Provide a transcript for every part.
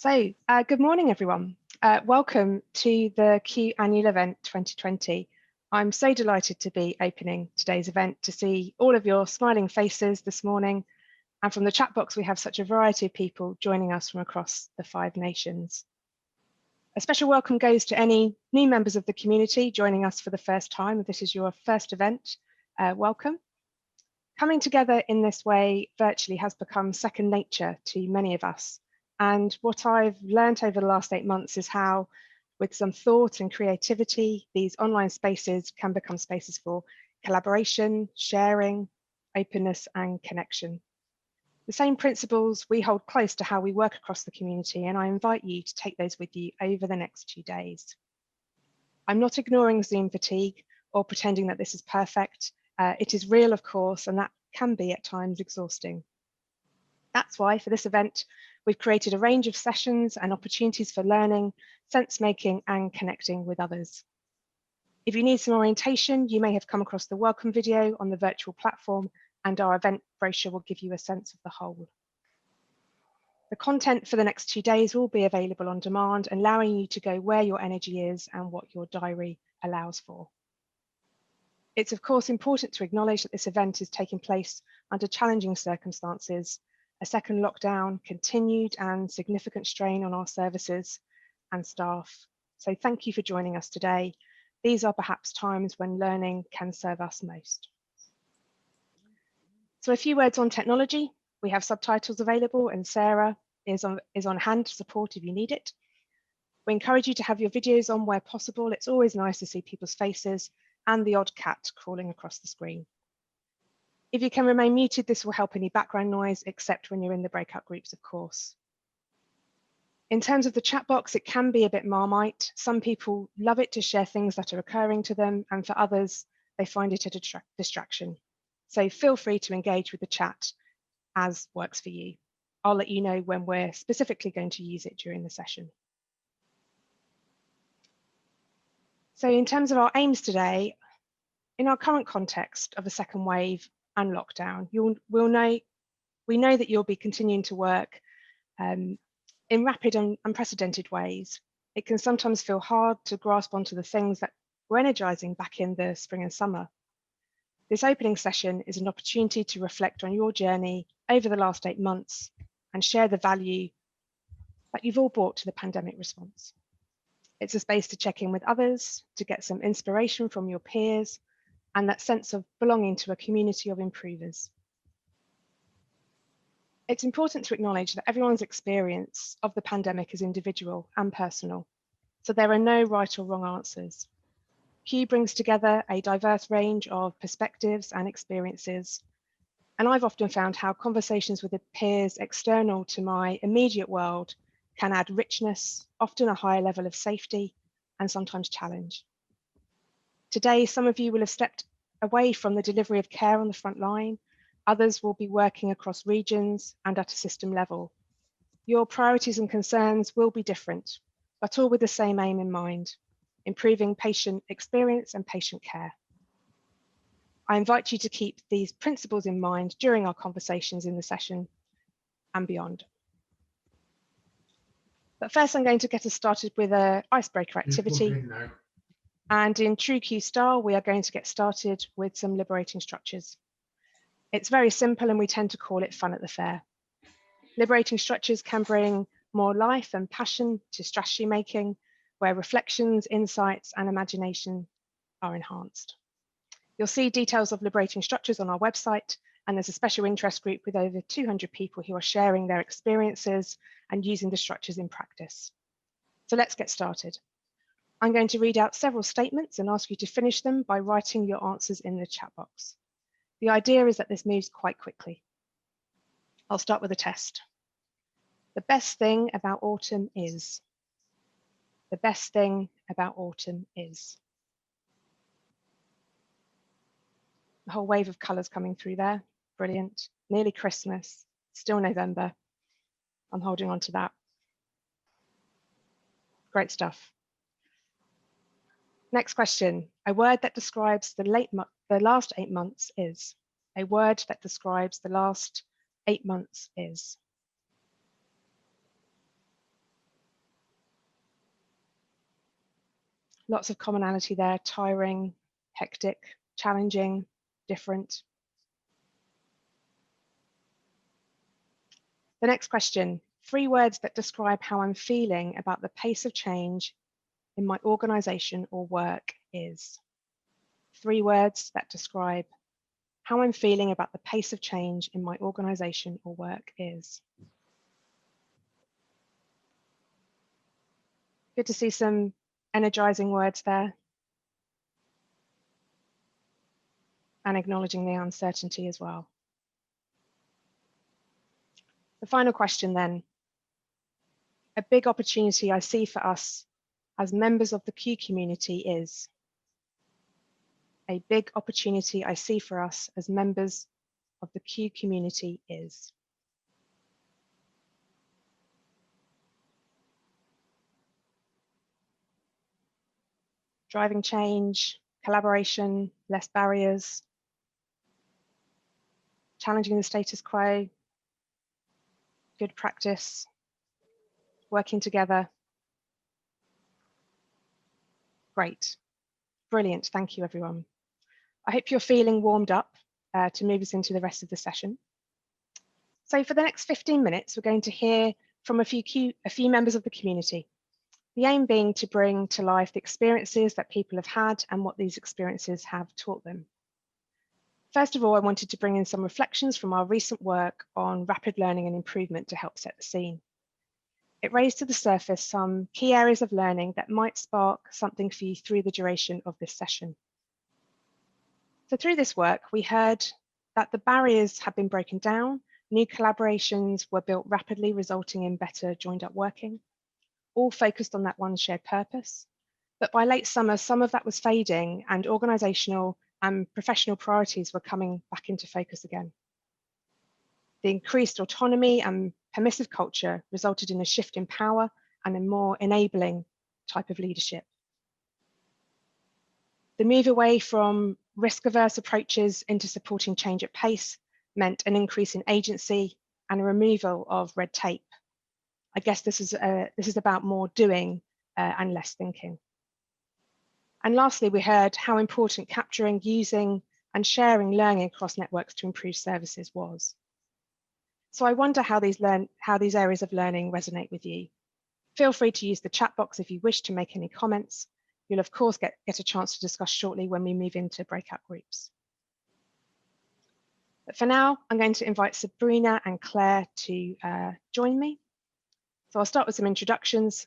Good morning, everyone. Welcome to the Q Annual Event 2020. I'm so delighted to be opening today's event, to see all of your smiling faces this morning. And from the chat box, we have such a variety of people joining us from across the 5 nations. A special welcome goes to any new members of the community joining us for the first time. If this is your first event, welcome. Coming together in this way virtually has become second nature to many of us. And what I've learned over the last 8 months is how, with some thought and creativity, these online spaces can become spaces for collaboration, sharing, openness, and connection. The same principles we hold close to how we work across the community, and I invite you to take those with you over the next 2 days. I'm not ignoring Zoom fatigue or pretending that this is perfect. It is real, of course, and that can be at times exhausting. That's why for this event, we've created a range of sessions and opportunities for learning, sense-making, and connecting with others. If you need some orientation, you may have come across the welcome video on the virtual platform, and our event brochure will give you a sense of the whole. The content for the next 2 days will be available on demand, allowing you to go where your energy is and what your diary allows for. It's of course important to acknowledge that this event is taking place under challenging circumstances. A second lockdown, continued and significant strain on our services and staff. So thank you for joining us today. These are perhaps times when learning can serve us most. So a few words on technology. We have subtitles available, and Sarah is on hand to support if you need it. We encourage you to have your videos on where possible. It's always nice to see people's faces and the odd cat crawling across the screen. If you can remain muted, this will help any background noise, except when you're in the breakout groups, of course. In terms of the chat box, it can be a bit Marmite. Some people love it to share things that are occurring to them, and for others, they find it a distraction. So feel free to engage with the chat as works for you. I'll let you know when we're specifically going to use it during the session. So in terms of our aims today, in our current context of a second wave and lockdown, we know that you'll be continuing to work in rapid and unprecedented ways. It can sometimes feel hard to grasp onto the things that were energizing back in the spring and summer. This opening session is an opportunity to reflect on your journey over the last 8 months and share the value that you've all brought to the pandemic response. It's a space to check in with others, to get some inspiration from your peers, and that sense of belonging to a community of improvers. It's important to acknowledge that everyone's experience of the pandemic is individual and personal, so there are no right or wrong answers. Q brings together a diverse range of perspectives and experiences, and I've often found how conversations with peers external to my immediate world can add richness, often a higher level of safety, and sometimes challenge. Today, some of you will have stepped away from the delivery of care on the front line. Others will be working across regions and at a system level. Your priorities and concerns will be different, but all with the same aim in mind: improving patient experience and patient care. I invite you to keep these principles in mind during our conversations in the session and beyond. But first, I'm going to get us started with an icebreaker activity. And in true Q style, we are going to get started with some liberating structures. It's very simple, and we tend to call it fun at the fair. Liberating structures can bring more life and passion to strategy making, where reflections, insights, and imagination are enhanced. You'll see details of liberating structures on our website, and there's a special interest group with over 200 people who are sharing their experiences and using the structures in practice. So let's get started. I'm going to read out several statements and ask you to finish them by writing your answers in the chat box. The idea is that this moves quite quickly. I'll start with a test. The best thing about autumn is. The best thing about autumn is. A whole wave of colours coming through there. Brilliant. Nearly Christmas, still November. I'm holding on to that. Great stuff. Next question. A word that describes the last 8 months is. A word that describes the last 8 months is. Lots of commonality there: tiring, hectic, challenging, different. The next question, 3 words that describe how I'm feeling about the pace of change in my organisation or work is. 3 words that describe how I'm feeling about the pace of change in my organisation or work is. Good to see some energising words there. And acknowledging the uncertainty as well. The final question then. A big opportunity I see for us as members of the Q community is. A big opportunity I see for us as members of the Q community is. Driving change, collaboration, less barriers, challenging the status quo, good practice, working together. Great, brilliant, thank you everyone. I hope you're feeling warmed up to move us into the rest of the session. So for the next 15 minutes, we're going to hear from a few members of the community. The aim being to bring to life the experiences that people have had and what these experiences have taught them. First of all, I wanted to bring in some reflections from our recent work on rapid learning and improvement to help set the scene. It raised to the surface some key areas of learning that might spark something for you through the duration of this session. So through this work, we heard that the barriers have been broken down, new collaborations were built rapidly, resulting in better joined up working, all focused on that one shared purpose. But by late summer, some of that was fading and organisational and professional priorities were coming back into focus again. The increased autonomy and permissive culture resulted in a shift in power and a more enabling type of leadership. The move away from risk-averse approaches into supporting change at pace meant an increase in agency and a removal of red tape. I guess this is about more doing and less thinking. And lastly, we heard how important capturing, using and sharing learning across networks to improve services was. So I wonder how these areas of learning resonate with you. Feel free to use the chat box if you wish to make any comments. You'll of course get a chance to discuss shortly when we move into breakout groups. But for now, I'm going to invite Sabrina and Claire to join me. So I'll start with some introductions.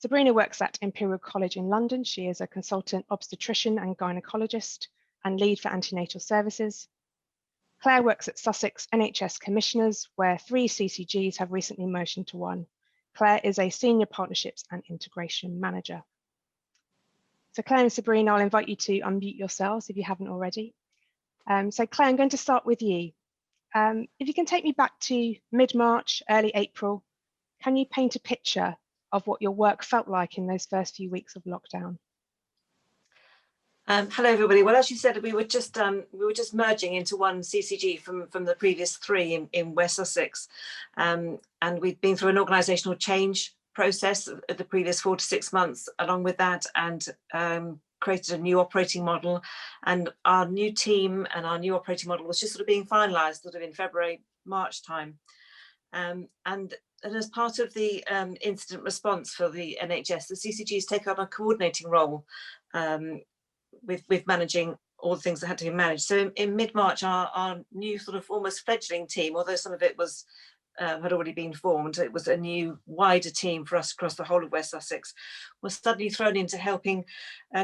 Sabrina works at Imperial College in London. She is a consultant obstetrician and gynecologist and lead for antenatal services. Claire works at Sussex NHS Commissioners, where 3 CCGs have recently merged into 1. Claire is a senior partnerships and integration manager. So Claire and Sabrina, I'll invite you to unmute yourselves if you haven't already. So Claire, I'm going to start with you. If you can take me back to mid-March, early April, can you paint a picture of what your work felt like in those first few weeks of lockdown? Hello, everybody. Well, as you said, we were just merging into 1 CCG from the previous 3 in West Sussex, and we've been through an organisational change process of the previous 4 to 6 months along with that, and created a new operating model. And our new team and our new operating model was just sort of being finalised sort of in February, March time, and as part of the incident response for the NHS, the CCGs take on a coordinating role with managing all the things that had to be managed. So in mid-March, our new sort of almost fledgling team, although some of it was had already been formed, it was a new wider team for us across the whole of West Sussex, was suddenly thrown into helping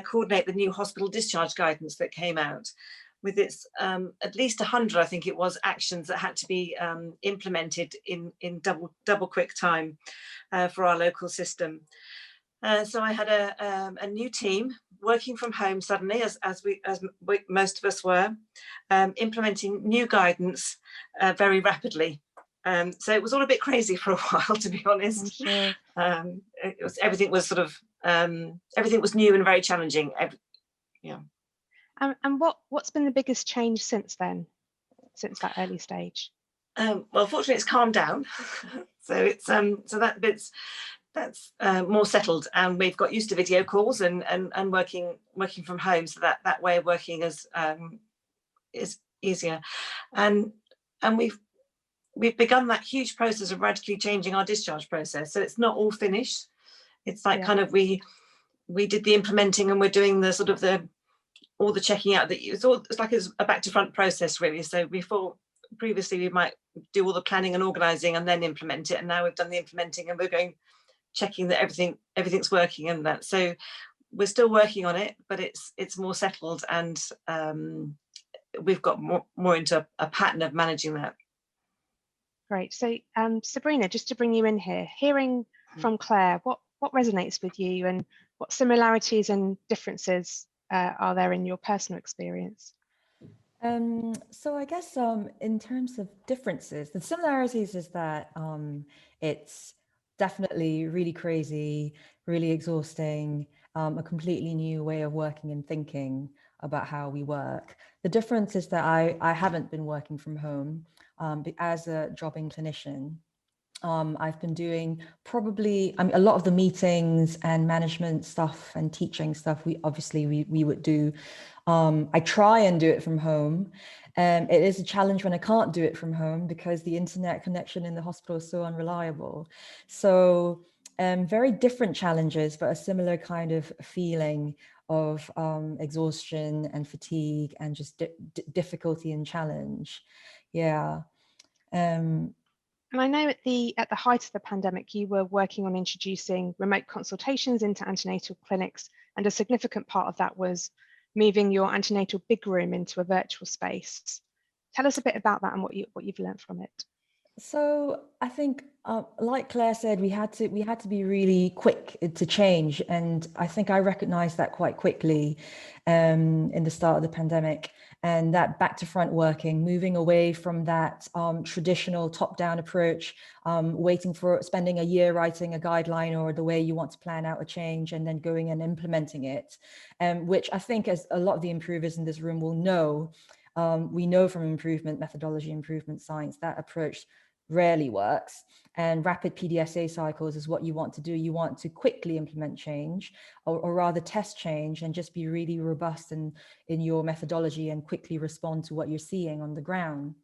coordinate the new hospital discharge guidance that came out, with its at least 100, I think it was, actions that had to be implemented in double quick time for our local system. So I had a new team working from home suddenly, as most of us were, implementing new guidance very rapidly. So it was all a bit crazy for a while, to be honest. I'm sure. Everything was sort of everything was new and very challenging. Yeah. And what's been the biggest change since then, since that early stage? Well, fortunately, it's calmed down. So it's so that's more settled, and we've got used to video calls and working from home, so that way of working is easier, and we've begun that huge process of radically changing our discharge process. So it's not all finished. It's like kind of we did the implementing, and we're doing the sort of all the checking out. That it's like it's a back to front process really. So previously we might do all the planning and organising and then implement it, and now we've done the implementing and we're going checking that everything's working and that. So we're still working on it, but it's more settled, and we've got more into a pattern of managing that. Great. So Sabrina, just to bring you in here, hearing from Claire, what resonates with you, and what similarities and differences are there in your personal experience? So I guess in terms of differences, the similarities is that it's definitely really crazy, really exhausting, a completely new way of working and thinking about how we work. The difference is that I haven't been working from home as a jobbing clinician. I've been doing probably a lot of the meetings and management stuff and teaching stuff. We would do. I try and do it from home. It is a challenge when I can't do it from home because the internet connection in the hospital is so unreliable. So very different challenges, but a similar kind of feeling of exhaustion and fatigue and just difficulty and challenge. Yeah. And I know at the height of the pandemic, you were working on introducing remote consultations into antenatal clinics, and a significant part of that was moving your antenatal big room into a virtual space. Tell us a bit about that and what you've learned from it. So I think, like Claire said, we had to be really quick to change, and I think I recognized that quite quickly in the start of the pandemic. And that back to front working, moving away from that traditional top-down approach, spending a year writing a guideline or the way you want to plan out a change, and then going and implementing it, which I think, as a lot of the improvers in this room will know, we know from improvement methodology, improvement science, that approach rarely works, and rapid PDSA cycles is what you want to do. You want to quickly implement change, or rather test change, and just be really robust in your methodology and quickly respond to what you're seeing on the ground.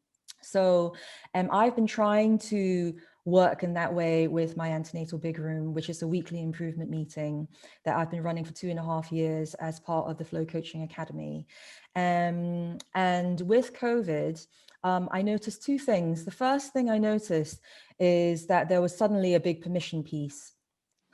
So I've been trying to work in that way with my antenatal big room, which is a weekly improvement meeting that I've been running for 2.5 years as part of the Flow Coaching Academy. And with COVID, I noticed two things. The first thing I noticed is that there was suddenly a big permission piece.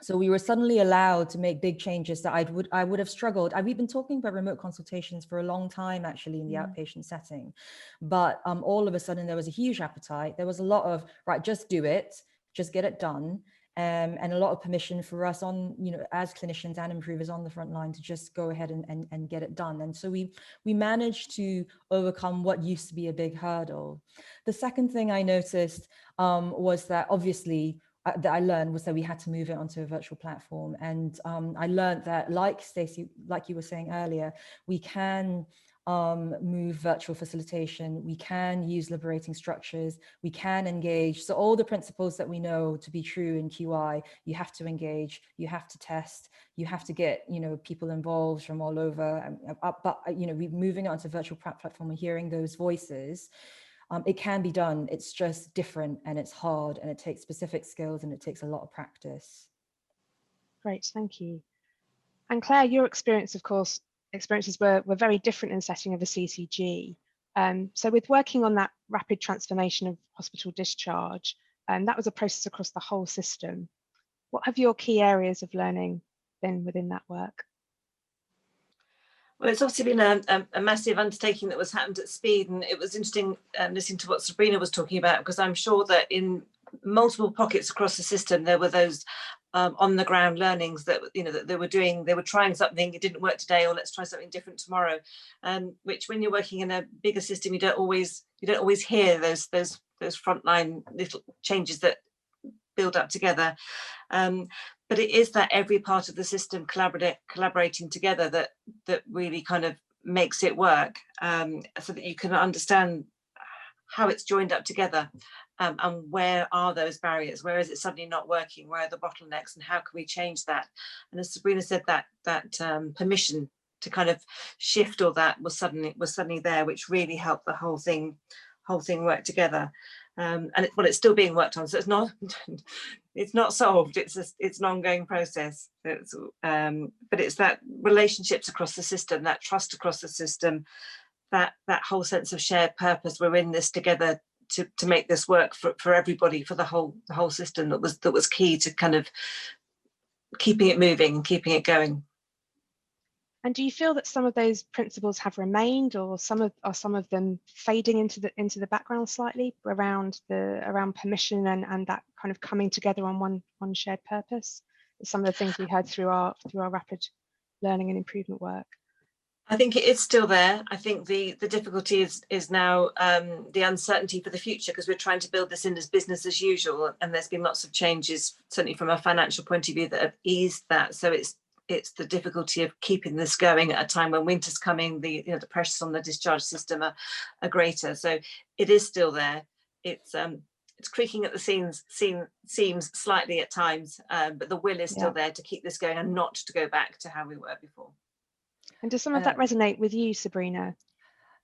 So we were suddenly allowed to make big changes that I would have struggled. We've been talking about remote consultations for a long time, actually, in the outpatient setting. But all of a sudden, there was a huge appetite. There was a lot of, right, just do it, just get it done. And a lot of permission for us as clinicians and improvers on the front line to just go ahead and get it done. And so we managed to overcome what used to be a big hurdle. The second thing I noticed was that obviously that I learned was that we had to move it onto a virtual platform. And I learned that, like Stacey, like you were saying earlier, we can move virtual facilitation, we can use liberating structures, we can engage. So all the principles that we know to be true in QI, you have to engage, you have to test, you have to get people involved from all over. But we're moving it onto a virtual platform and hearing those voices. It can be done. It's just different, and it's hard, and it takes specific skills, and it takes a lot of practice. Great, thank you. And Claire, your experiences were very different in the setting of a CCG. So with working on that rapid transformation of hospital discharge, that was a process across the whole system. What have your key areas of learning been within that work? Well, it's obviously been a massive undertaking that was happened at speed, and it was interesting listening to what Sabrina was talking about, because I'm sure that in multiple pockets across the system there were those on the ground learnings that that they were trying something, it didn't work today, or let's try something different tomorrow. Which, when you're working in a bigger system, you don't always hear those frontline little changes that build up together. But it is that every part of the system collaborating together that really kind of makes it work, so that you can understand how it's joined up together. and where are those barriers? Where is it suddenly not working? Where are the bottlenecks, and how can we change that? And as Sabrina said, that permission to kind of shift all that was suddenly there, which really helped the whole thing work together. And it's still being worked on, so it's not solved. It's an ongoing process. But it's that relationships across the system, that trust across the system, that whole sense of shared purpose. We're in this together to make this work for everybody, for the whole system. That was key to kind of keeping it moving and keeping it going. And do you feel that some of those principles have remained, or some of them fading into the background slightly around permission and that kind of coming together on one shared purpose? Some of the things we heard through our rapid learning and improvement work. I think it is still there. I think the difficulty is now the uncertainty for the future, because we're trying to build this in as business as usual, and there's been lots of changes, certainly from a financial point of view, that have eased that. So it's the difficulty of keeping this going at a time when winter's coming. The pressures on the discharge system are greater. So it is still there. It's creaking at the seams slightly at times, but the will is still there to keep this going and not to go back to how we were before. And does some of that resonate with you, Sabrina?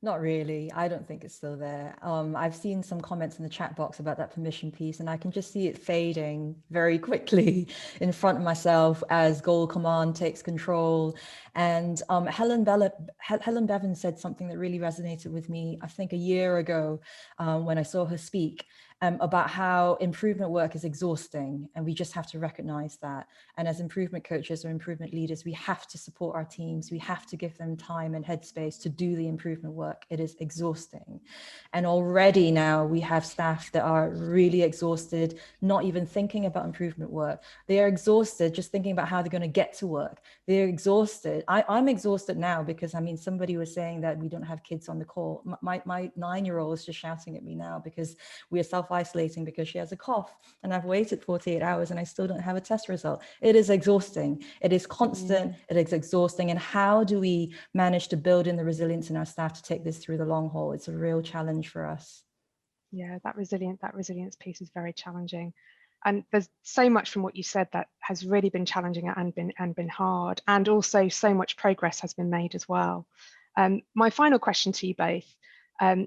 Not really. I don't think it's still there. I've seen some comments in the chat box about that permission piece, and I can just see it fading very quickly in front of myself as goal command takes control. And Helen Bevan said something that really resonated with me, I think a year ago, when I saw her speak, about how improvement work is exhausting, and we just have to recognize that. And as improvement coaches or improvement leaders, we have to support our teams. We have to give them time and headspace to do the improvement work. It is exhausting. And already now we have staff that are really exhausted, not even thinking about improvement work. They are exhausted just thinking about how they're going to get to work. They're exhausted. I'm exhausted now because, I mean, somebody was saying that we don't have kids on the call. My 9-year-old is just shouting at me now because we are self-isolating because she has a cough, and I've waited 48 hours and I still don't have a test result. It is exhausting. It is constant. It is exhausting. And how do we manage to build in the resilience in our staff to take this through the long haul? It's a real challenge for us. Yeah, that resilience piece is very challenging. And there's so much from what you said that has really been challenging and been hard, and also so much progress has been made as well. My final question to you both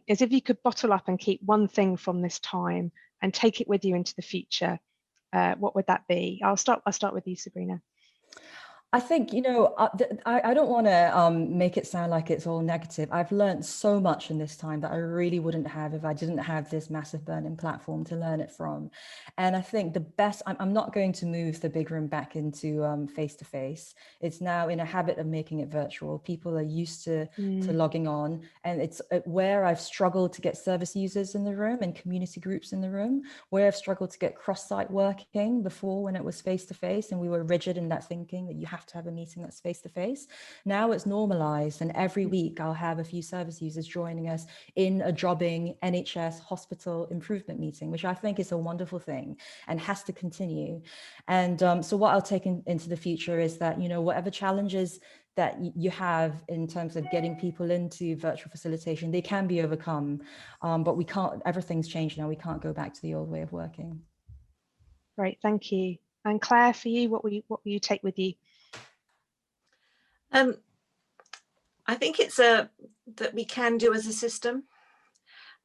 is, if you could bottle up and keep one thing from this time and take it with you into the future, what would that be? I'll start with you, Sabrina. I think, I don't want to make it sound like it's all negative. I've learned so much in this time that I really wouldn't have if I didn't have this massive burning platform to learn it from. And I think the best, I'm not going to move the big room back into face-to-face. It's now in a habit of making it virtual. People are used to logging on, and it's where I've struggled to get service users in the room and community groups in the room, where I've struggled to get cross-site working before when it was face-to-face and we were rigid in that thinking that you have to have a meeting that's face-to-face. Now it's normalized, and every week I'll have a few service users joining us in a jobbing NHS hospital improvement meeting, which I think is a wonderful thing and has to continue. And so what I'll take into the future is that, whatever challenges that you have in terms of getting people into virtual facilitation, they can be overcome, but we can't, everything's changed now. We can't go back to the old way of working. Great, thank you. And Claire, for you, what will you take with you? I think it's that we can do as a system.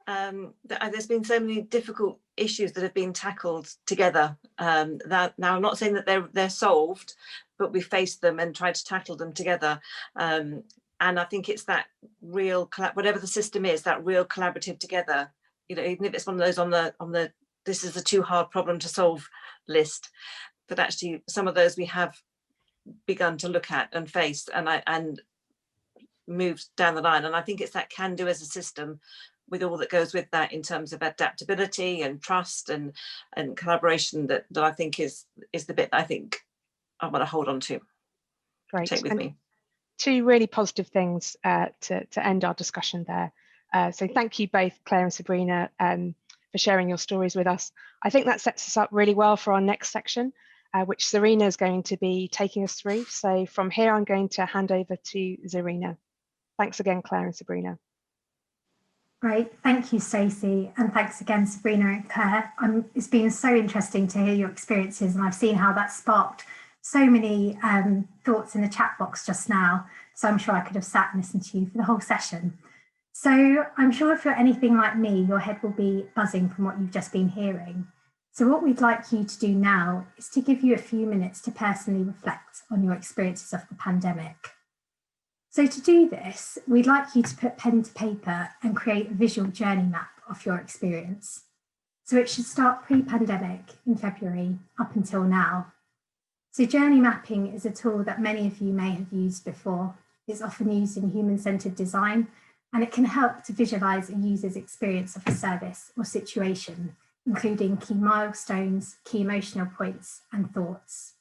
There's been so many difficult issues that have been tackled together. Now I'm not saying that they're solved, but we faced them and tried to tackle them together. And I think it's that real, whatever the system is, that real collaborative together. Even if it's one of those on the this is a too hard problem to solve list, that actually some of those we have begun to look at and face and moved down the line. And I think it's that can do as a system, with all that goes with that in terms of adaptability and trust and collaboration, that I think is the bit that I think I want to hold on to. Great. Take with me. Two really positive things to end our discussion there. So thank you both, Claire and Sabrina, for sharing your stories with us. I think that sets us up really well for our next section, which Zarina is going to be taking us through. So from here, I'm going to hand over to Zarina. Thanks again, Claire and Sabrina. Great, thank you, Stacey, and thanks again, Sabrina and Claire. It's been so interesting to hear your experiences, and I've seen how that sparked so many thoughts in the chat box just now. So I'm sure I could have sat and listened to you for the whole session. So I'm sure if you're anything like me, your head will be buzzing from what you've just been hearing. So what we'd like you to do now is to give you a few minutes to personally reflect on your experiences of the pandemic. So to do this, we'd like you to put pen to paper and create a visual journey map of your experience. So it should start pre-pandemic in February up until now. So journey mapping is a tool that many of you may have used before. It's often used in human-centered design, and it can help to visualize a user's experience of a service or situation, including key milestones, key emotional points, and thoughts.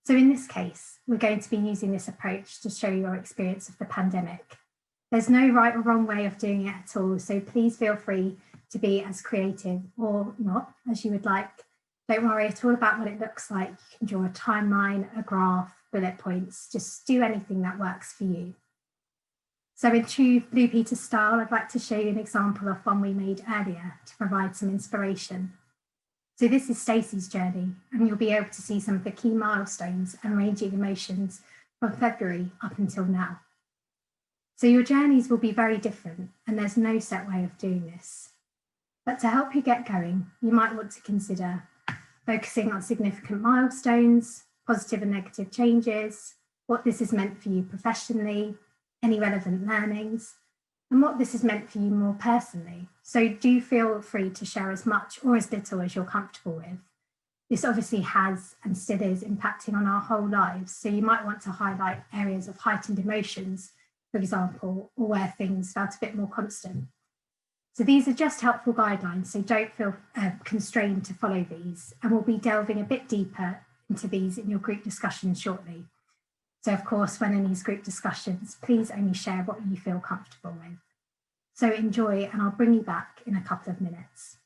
So in this case, we're going to be using this approach to show your experience of the pandemic. There's no right or wrong way of doing it at all, so please feel free to be as creative or not as you would like. Don't worry at all about what it looks like. You can draw a timeline, a graph, bullet points, just do anything that works for you. So in true Blue Peter style, I'd like to show you an example of one we made earlier to provide some inspiration. So this is Stacey's journey, and you'll be able to see some of the key milestones and ranging emotions from February up until now. So your journeys will be very different, and there's no set way of doing this. But to help you get going, you might want to consider focusing on significant milestones, positive and negative changes, what this has meant for you professionally, any relevant learnings, and what this has meant for you more personally. So do feel free to share as much or as little as you're comfortable with. This obviously has and still is impacting on our whole lives. So you might want to highlight areas of heightened emotions, for example, or where things felt a bit more constant. So these are just helpful guidelines, so don't feel constrained to follow these, and we'll be delving a bit deeper into these in your group discussions shortly. So of course, when in these group discussions, please only share what you feel comfortable with. So enjoy, and I'll bring you back in a couple of minutes.